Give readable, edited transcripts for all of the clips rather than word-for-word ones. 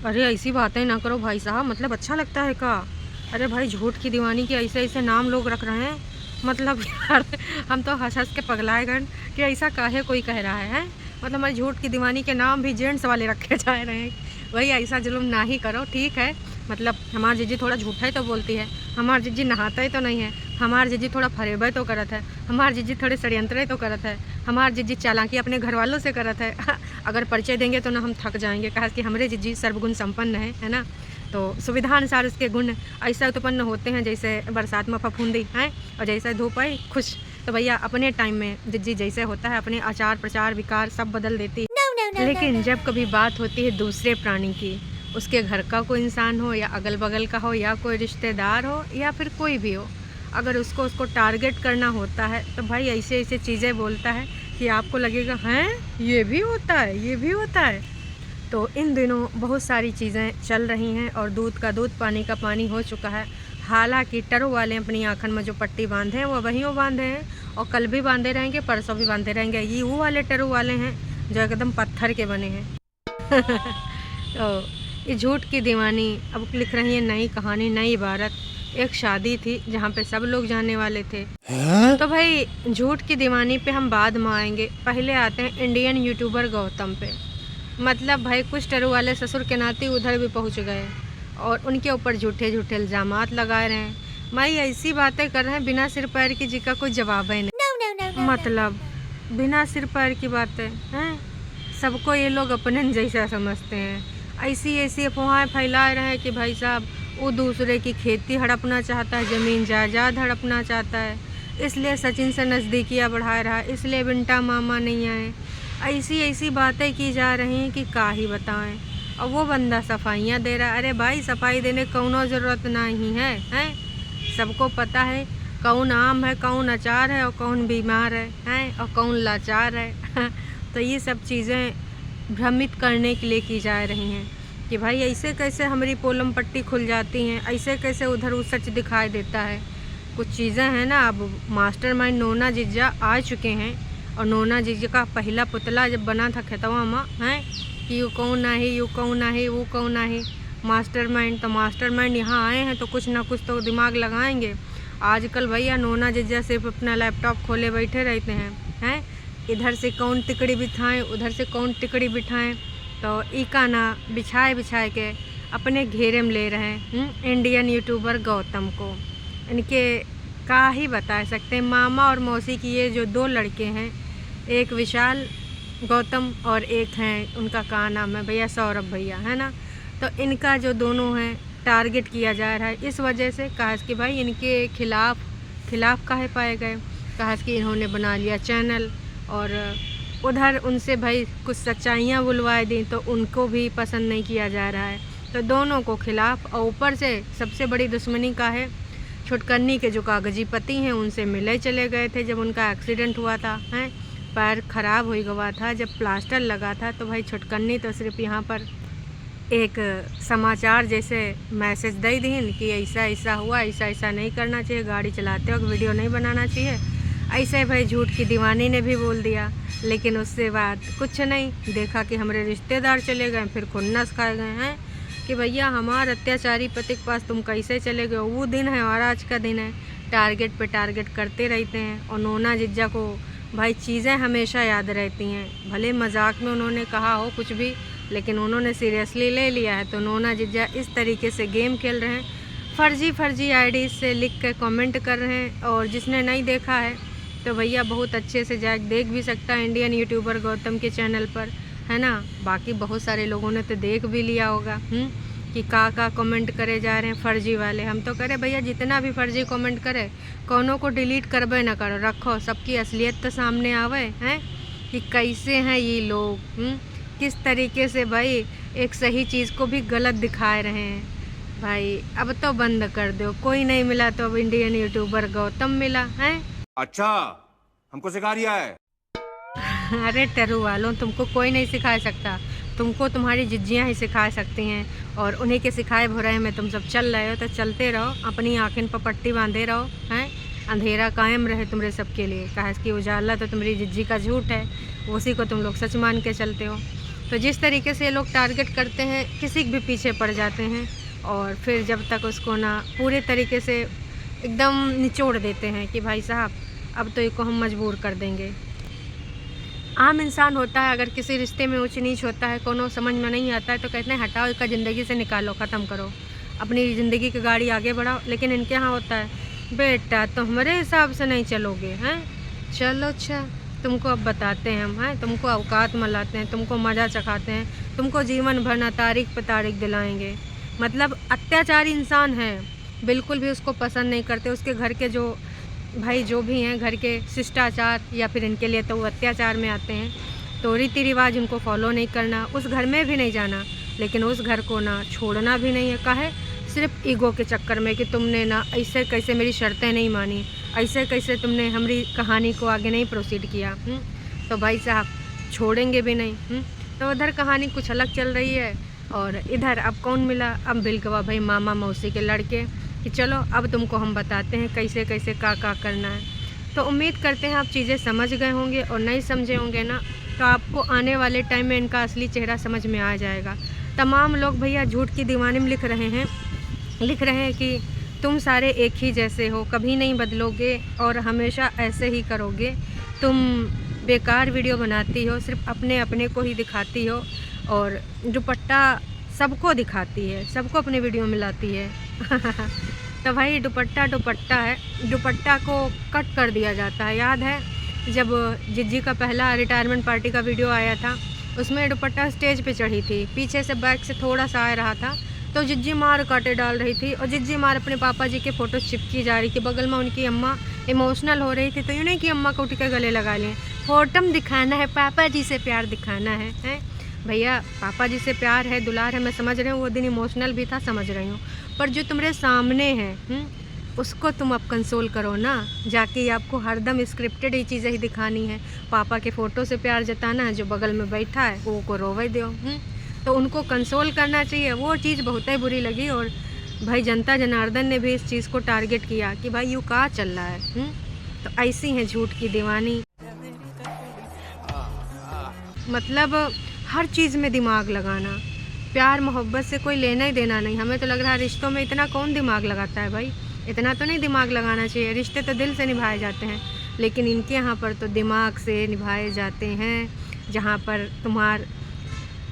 अरे ऐसी बातें ना करो भाई साहब, मतलब अच्छा लगता है का? अरे भाई झूठ की दीवानी के ऐसे ऐसे नाम लोग रख रहे हैं, मतलब यार हम तो हंस हंस के पगलाए गए कि ऐसा काहे कोई कह रहा है? मतलब हमारी झूठ की दीवानी के नाम भी जेंट्स वाले रखे जा रहे हैं। भाई ऐसा जुल्म ना ही करो, ठीक है। मतलब हमारी जीजी थोड़ा झूठा ही तो बोलती है, हमारी जीजी नहाता ही तो नहीं है, हमारी जीजी थोड़ा फरेब तो करत है, हमारी जीजी थोड़े षड्यंत्र तो करत है, हमारी जीजी चालाकी अपने घर वालों से करत है। अगर परिचय देंगे तो ना हम थक जाएंगे, कहा कि हमारे जीजी सर्वगुण संपन्न है ना। तो सुविधानुसार उसके गुण ऐसा उत्पन्न होते हैं जैसे बरसात में फफूंदी हैं और जैसे धूप आई खुश। तो भैया अपने टाइम में जिज्जी जैसे होता है अपने आचार प्रचार विकार सब बदल देती है। लेकिन जब कभी बात होती है दूसरे प्राणी की, उसके घर का कोई इंसान हो या अगल बगल का हो या कोई रिश्तेदार हो या फिर कोई भी हो, अगर उसको टारगेट करना होता है तो भाई ऐसे ऐसे चीज़ें बोलता है कि आपको लगेगा हैं ये भी होता है, ये भी होता है। तो इन दिनों बहुत सारी चीज़ें चल रही हैं और दूध का दूध पानी का पानी हो चुका है। हालांकि टरू वाले अपनी आँखन में जो पट्टी बांधे हैं वो वहीं वो बांधे हैं और कल भी बांधे रहेंगे, परसों भी बांधे रहेंगे। ये वो वाले टरू वाले हैं जो एकदम पत्थर के बने हैं। तो ये झूठ की दीवानी अब लिख रही है नई कहानी, नई इबारत। एक शादी थी जहाँ पे सब लोग जाने वाले थे। तो भाई झूठ की दीवानी पे हम बाद में आएंगे, पहले आते हैं इंडियन यूट्यूबर गौतम पे। मतलब भाई कुछ टरू वाले ससुर के नाते उधर भी पहुंच गए और उनके ऊपर झूठे झूठे इल्ज़ामात लगाए रहे हैं। भाई ऐसी बातें कर रहे हैं बिना सिर पैर की जिसका कोई जवाब ही नहीं। मतलब बिना सिर पैर की बातें हैं, सबको ये लोग अपने जैसा समझते हैं। ऐसी ऐसी अफवाहें फैला रहे हैं कि भाई साहब वो दूसरे की खेती हड़पना चाहता है, ज़मीन जायदाद हड़पना चाहता है, इसलिए सचिन से नज़दीकियाँ बढ़ा रहा है, इसलिए बिंटा मामा नहीं आए। ऐसी ऐसी बातें की जा रही हैं कि का ही बताएं। और वो बंदा सफाइयाँ दे रहा है। अरे भाई सफाई देने कौनो ज़रूरत नहीं है, हैं? सबको पता है कौन आम है, कौन अचार है और कौन बीमार है और कौन लाचार है। तो ये सब चीज़ें भ्रमित करने के लिए की जा रही हैं कि भाई ऐसे कैसे हमारी पोलम पट्टी खुल जाती हैं, ऐसे कैसे उधर वो सच दिखाई देता है। कुछ चीज़ें हैं ना, अब मास्टरमाइंड नोना जिज्जा आ चुके हैं और नोना जीजी का पहला पुतला जब बना था खेतवा में हैं कि यू कौन आहे, यू कौन आहे, वो कौन आहे, मास्टरमाइंड। तो मास्टरमाइंड यहाँ आए हैं तो कुछ ना कुछ तो दिमाग लगाएंगे। आजकल भैया नोना जीजा सिर्फ अपना लैपटॉप खोले बैठे रहते हैं इधर से कौन तिकड़ी बिठाएं, उधर से कौन तिकड़ी बिठाएं। तो इका ना बिछाए बिछाए के अपने घेरे में ले रहे हैं इंडियन यूट्यूबर गौतम को। इनके का ही बता सकते हैं, मामा और मौसी की ये जो दो लड़के हैं, एक विशाल गौतम और एक हैं उनका का नाम है भैया सौरभ भैया, है ना। तो इनका जो दोनों हैं टारगेट किया जा रहा है इस वजह से कहा कि भाई इनके खिलाफ काहे पाए गए, कहा कि इन्होंने बना लिया चैनल और उधर उनसे भाई कुछ सच्चाइयाँ बुलवाए दी तो उनको भी पसंद नहीं किया जा रहा है। तो दोनों को खिलाफ और ऊपर से सबसे बड़ी दुश्मनी का है छुटकन्नी के जो कागजी पति हैं उनसे मिले चले गए थे जब उनका एक्सीडेंट हुआ था, हैं पैर खराब हो गया था, जब प्लास्टर लगा था। तो भाई छुटकन्नी तो सिर्फ यहाँ पर एक समाचार जैसे मैसेज दे दी कि ऐसा ऐसा हुआ, ऐसा ऐसा नहीं करना चाहिए, गाड़ी चलाते वक्त वीडियो नहीं बनाना चाहिए, ऐसे भाई झूठ की दीवानी ने भी बोल दिया। लेकिन उससे बाद कुछ नहीं देखा कि हमारे रिश्तेदार चले गए, फिर खुन्नस खाए गए हैं कि भैया हमारे अत्याचारी पति के पास तुम कैसे चले गए। वो दिन है और आज का दिन है, टारगेट पे टारगेट करते रहते हैं। और नोना जिज्जा को भाई चीज़ें हमेशा याद रहती हैं, भले मजाक में उन्होंने कहा हो कुछ भी लेकिन उन्होंने सीरियसली ले लिया है। तो नोना जिज्जा इस तरीके से गेम खेल रहे हैं, फर्जी आईडी से लिख के कमेंट कर रहे हैं। और जिसने नहीं देखा है तो भैया बहुत अच्छे से जाके देख भी सकता है इंडियन यूट्यूबर गौतम के चैनल पर, है ना। बाकी बहुत सारे लोगों ने तो देख भी लिया होगा कि का कमेंट करे जा रहे हैं फर्जी वाले। हम तो करें भैया जितना भी फर्जी कमेंट करे कौनों को डिलीट करबे ना करो, रखो सबकी असलियत तो सामने आवे हैं कि कैसे हैं ये लोग, किस तरीके से भाई एक सही चीज़ को भी गलत दिखा रहे हैं। भाई अब तो बंद कर दो, कोई नहीं मिला तो अब इंडियन यूट्यूबर गौतम मिला है। अच्छा हमको सिखा रिया है। अरे टरू वालों तुमको कोई नहीं सिखा सकता, तुमको तुम्हारी जिज्जियाँ ही सिखा सकती हैं और उन्हीं के सिखाए भुराए में तुम सब चल रहे हो। तो चलते रहो, अपनी आँखें पर पट्टी बांधे रहो, हैं अंधेरा कायम रहे तुम्हारे सबके लिए। कहा कि उजाला तो तुम्हारी जिज्जी का झूठ है, उसी को तुम लोग सच मान के चलते हो। तो तो जिस तरीके से ये लोग टारगेट करते हैं किसी के भी पीछे पड़ जाते हैं और फिर जब तक उसको ना पूरे तरीके से एकदम निचोड़ देते हैं कि भाई साहब अब तो इसको हम मजबूर कर देंगे। आम इंसान होता है, अगर किसी रिश्ते में ऊंच नीच होता है, कोनो समझ में नहीं आता है तो कहते हैं हटाओ इसका ज़िंदगी से निकालो, ख़त्म करो, अपनी ज़िंदगी की गाड़ी आगे बढ़ाओ। लेकिन इनके यहाँ होता है बेटा तो हमारे हिसाब से नहीं चलोगे हैं, चलो अच्छा तुमको अब बताते हैं हम हैं, तुमको औकात मलाते हैं, तुमको मज़ा चखाते हैं, तुमको जीवन भर ना तारीख पे तारीख दिलाएंगे। मतलब अत्याचारी इंसान है, बिल्कुल भी उसको पसंद नहीं करते। उसके घर के जो भाई जो भी हैं, घर के शिष्टाचार या फिर इनके लिए तो वो अत्याचार में आते हैं, तो रीति रिवाज उनको फॉलो नहीं करना, उस घर में भी नहीं जाना, लेकिन उस घर को ना छोड़ना भी नहीं है। काहे? सिर्फ ईगो के चक्कर में कि तुमने ना ऐसे कैसे मेरी शर्तें नहीं मानी, ऐसे कैसे तुमने हमारी कहानी को आगे नहीं प्रोसीड किया। तो भाई साहब छोड़ेंगे भी नहीं। तो उधर कहानी कुछ अलग चल रही है और इधर अब कौन मिला? अब मिल गया भाई मामा मौसी के लड़के कि चलो अब तुमको हम बताते हैं कैसे कैसे का करना है। तो उम्मीद करते हैं आप चीज़ें समझ गए होंगे, और नहीं समझे होंगे ना तो आपको आने वाले टाइम में इनका असली चेहरा समझ में आ जाएगा। तमाम लोग भैया झूठ की दीवानी में लिख रहे हैं कि तुम सारे एक ही जैसे हो, कभी नहीं बदलोगे और हमेशा ऐसे ही करोगे, तुम बेकार वीडियो बनाती हो, सिर्फ अपने अपने को ही दिखाती हो और दुपट्टा सबको दिखाती है, सबको अपने वीडियो में लाती है। तो भाई दुपट्टा है, दुपट्टा को कट कर दिया जाता है। याद है जब जिज्जी का पहला रिटायरमेंट पार्टी का वीडियो आया था, उसमें दुपट्टा स्टेज पे चढ़ी थी, पीछे से बैक से थोड़ा सा आ रहा था, तो जिज्जी मार काटे डाल रही थी और जिज्जी मार अपने पापा जी के फ़ोटो चिपकी जा रही थी, बगल में उनकी अम्मा इमोशनल हो रही थी। तो यूँ नहीं कि अम्मा को उठ के गले लगा लें, फोटम दिखाना है, पापा जी से प्यार दिखाना है। भैया पापा जी से प्यार है, दुलार है, मैं समझ रही हूँ, वो दिन इमोशनल भी था, समझ रही हूँ, पर जो तुम्हारे सामने है उसको तुम अब कंसोल करो ना, जाके आपको हरदम स्क्रिप्टेड ही चीज़ें ही दिखानी है। पापा के फ़ोटो से प्यार जताना है, जो बगल में बैठा है वो को रोवे दो। तो उनको कंसोल करना चाहिए, वो चीज़ बहुत ही बुरी लगी। और भाई जनता जनार्दन ने भी इस चीज़ को टारगेट किया कि भाई यूँ का चल रहा है। तो ऐसी है झूठ की दीवानी, मतलब हर चीज़ में दिमाग लगाना। प्यार मोहब्बत से कोई लेना ही देना नहीं। हमें तो लग रहा है रिश्तों में इतना कौन दिमाग लगाता है भाई, इतना तो नहीं दिमाग लगाना चाहिए। रिश्ते तो दिल से निभाए जाते हैं, लेकिन इनके यहाँ पर तो दिमाग से निभाए जाते हैं। जहाँ पर तुम्हार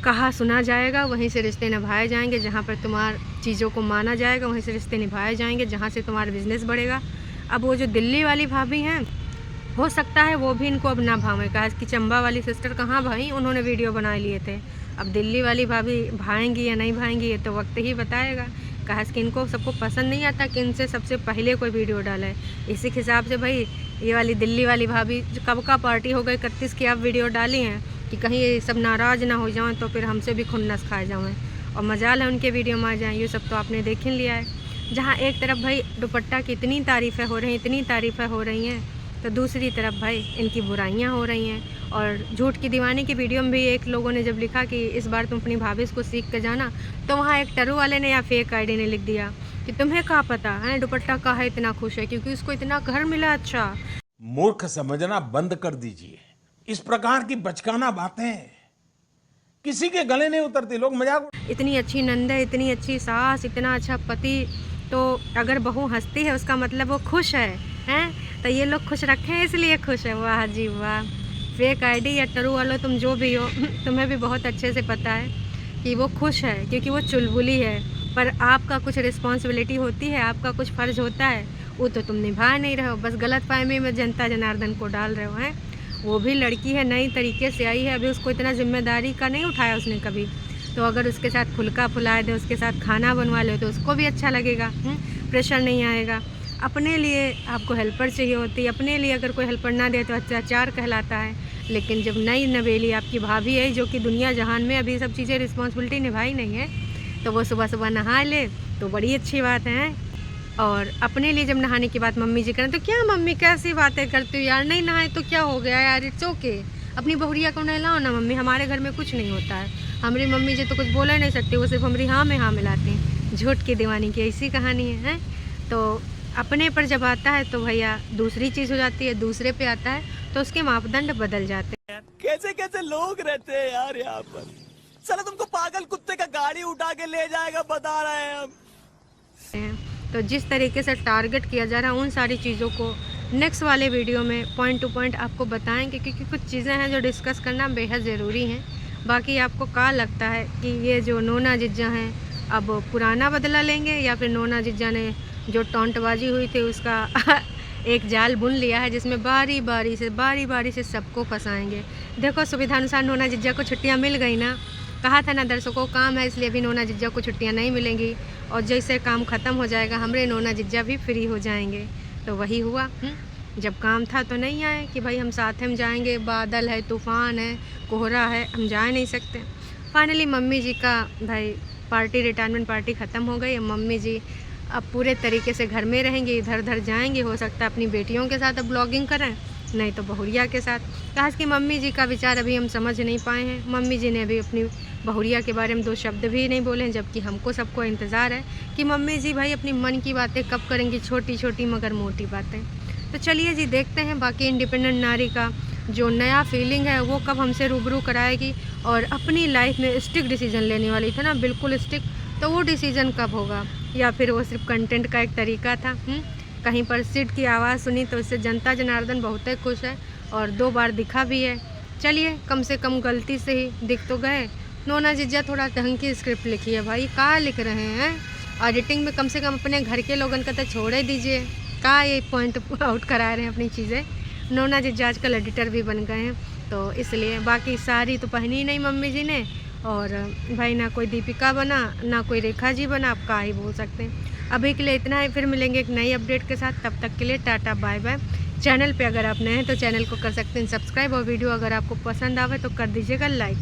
कहा सुना जाएगा वहीं से रिश्ते निभाए जाएंगे, जहाँ पर तुम्हार चीज़ों को माना जाएगा वहीं से रिश्ते निभाए जाएंगे, जहाँ से तुम्हारा बिजनेस बढ़ेगा। अब वो जो दिल्ली वाली भाभी हैं, हो सकता है वो भी इनको अब ना भावें। कहा कि चंबा वाली सिस्टर कहाँ भाई, उन्होंने वीडियो बना लिए थे। अब दिल्ली वाली भाभी भाएंगी या नहीं भाएंगी ये तो वक्त ही बताएगा। कहा कि इनको सबको पसंद नहीं आता कि इनसे सबसे पहले कोई वीडियो डाला है। इसी के हिसाब से भाई ये वाली दिल्ली वाली भाभी जो कब का पार्टी हो गई 31 की आप वीडियो डाली हैं कि कहीं ये सब नाराज़ ना हो जाएं तो फिर हमसे भी खुन्नस खाए जाएं और मजाल है उनके वीडियो में आ जाएँ। ये सब तो आपने देख ही लिया है। जहाँ एक तरफ भाई दुपट्टा की इतनी तारीफ़ें हो रही हैं, इतनी तारीफ़ें हो रही हैं, तो दूसरी तरफ भाई इनकी बुराइयां हो रही हैं। और झूठ की दीवानी की वीडियो में भी एक लोगों ने जब लिखा कि इस बार तुम अपनी भाभी को सीख के जाना, तो वहाँ एक टरू वाले ने या फेक आईडी ने लिख दिया कि तुम्हें क्या पता है दुपट्टा का है इतना खुश है क्योंकि उसको इतना घर मिला। अच्छा मूर्ख समझना बंद कर दीजिए। इस प्रकार की बचकाना बातें किसी के गले नहीं उतरती, लोग मजाक। इतनी अच्छी नंदे, इतनी अच्छी सास, इतना अच्छा पति, तो अगर बहू हंसती है उसका मतलब वो खुश है। तो ये लोग खुश रखे हैं इसलिए खुश है। वाह जी वाह। फेक आईडी या टरू वालों तुम जो भी हो, तुम्हें भी बहुत अच्छे से पता है कि वो खुश है क्योंकि वो चुलबुली है, पर आपका कुछ रिस्पॉन्सिबिलिटी होती है, आपका कुछ फ़र्ज़ होता है, वो तो तुम निभा नहीं रहे हो। बस गलतफहमी में जनता जनार्दन को डाल रहे हो हैं। वो भी लड़की है, नई तरीके से आई है, अभी उसको इतना जिम्मेदारी का नहीं उठाया उसने कभी, तो अगर उसके साथ फुल्का फुलाए दे, उसके साथ खाना बनवा ले तो उसको भी अच्छा लगेगा, प्रेशर नहीं आएगा। अपने लिए आपको हेल्पर चाहिए होती है, अपने लिए अगर कोई हेल्पर ना दे तो अत्याचार कहलाता है। लेकिन जब नई नवेली आपकी भाभी है जो कि दुनिया जहान में अभी सब चीज़ें रिस्पॉन्सिबिलिटी निभाई नहीं है, तो वो सुबह सुबह नहा ले तो बड़ी अच्छी बात है। और अपने लिए जब नहाने की बात मम्मी जी करें तो क्या मम्मी कैसी बातें करती हो यार, नहीं नहाए तो क्या हो गया यार, इट्स ओके। अपनी बहुरिया को नहलाओ ना मम्मी, हमारे घर में कुछ नहीं होता है। हमारी मम्मी जी तो कुछ बोला नहीं सकती, वो सिर्फ हमारी हाँ में हाँ मिलाती हैं। झूठ की दीवानी की ऐसी कहानी है। तो अपने पर जब आता है तो भैया दूसरी चीज़ हो जाती है, दूसरे पे आता है तो उसके मापदंड बदल जाते हैं। कैसे कैसे लोग रहते हैं यार यहाँ पर। साला तुमको पागल कुत्ते का गाड़ी उठा के ले जाएगा, बता रहे हैं हम। तो जिस तरीके से टारगेट किया जा रहा है उन सारी चीज़ों को नेक्स्ट वाले वीडियो में पॉइंट टू पॉइंट आपको बताएंगे, क्योंकि कुछ चीज़ें हैं जो डिस्कस करना बेहद ज़रूरी हैं। बाकी आपको क्या लगता है कि ये जो नोना जिज्जा हैं अब पुराना बदला लेंगे, या फिर नोना जिज्जा ने जो टॉन्टबाजी हुई थी उसका एक जाल बुन लिया है जिसमें बारी बारी से सबको फंसाएंगे। देखो सुविधानुसार नोना जिज्जा को छुट्टियां मिल गई ना, कहा था ना दर्शकों काम है इसलिए भी नोना जिज्जा को छुट्टियां नहीं मिलेंगी, और जैसे काम ख़त्म हो जाएगा हमारे नोना जिज्जा भी फ्री हो जाएंगे। तो वही हुआ, जब काम था तो नहीं आए कि भाई हम साथ में जाएंगे, बादल है, तूफ़ान है, कोहरा है, हम जा नहीं सकते। फाइनली मम्मी जी का भाई पार्टी, रिटायरमेंट पार्टी ख़त्म हो गई। मम्मी जी अब पूरे तरीके से घर में रहेंगे, इधर उधर जाएंगे, हो सकता है अपनी बेटियों के साथ अब ब्लॉगिंग करें, नहीं तो बहुरिया के साथ। खास कि मम्मी जी का विचार अभी हम समझ नहीं पाए हैं। मम्मी जी ने अभी अपनी बहुरिया के बारे में 2 शब्द भी नहीं बोले हैं, जबकि हमको सबको इंतज़ार है कि मम्मी जी भाई अपनी मन की बातें कब करेंगी, छोटी छोटी मगर मोटी बातें। तो चलिए जी देखते हैं बाकी इंडिपेंडेंट नारी का जो नया फीलिंग है वो कब हमसे रूबरू कराएगी, और अपनी लाइफ में स्टिक डिसीजन लेने वाली थी ना, बिल्कुल स्टिक, तो वो डिसीजन कब होगा, या फिर वो सिर्फ कंटेंट का एक तरीका था। कहीं पर सिड की आवाज़ सुनी तो इससे जनता जनार्दन बहुत ही खुश है, और 2 बार दिखा भी है। चलिए कम से कम गलती से ही दिख तो गए। नोना जिज्जा थोड़ा ढंग की स्क्रिप्ट लिखी है भाई, कहाँ लिख रहे हैं, एडिटिंग में कम से कम अपने घर के लोगों का तो छोड़ दीजिए, कहाँ ये पॉइंट आउट करा रहे हैं अपनी चीज़ें। नोना जिज्जा आजकल एडिटर भी बन गए हैं, तो इसलिए बाकी साड़ी तो पहनी ही नहीं मम्मी जी ने, और भाई ना कोई दीपिका बना ना कोई रेखा जी बना, आप क्या ही बोल सकते हैं। अभी के लिए इतना ही, फिर मिलेंगे एक नई अपडेट के साथ, तब तक के लिए टाटा बाय बाय। चैनल पे अगर आप नए हैं तो चैनल को कर सकते हैं सब्सक्राइब, और वीडियो अगर आपको पसंद आवे तो कर दीजिएगा लाइक।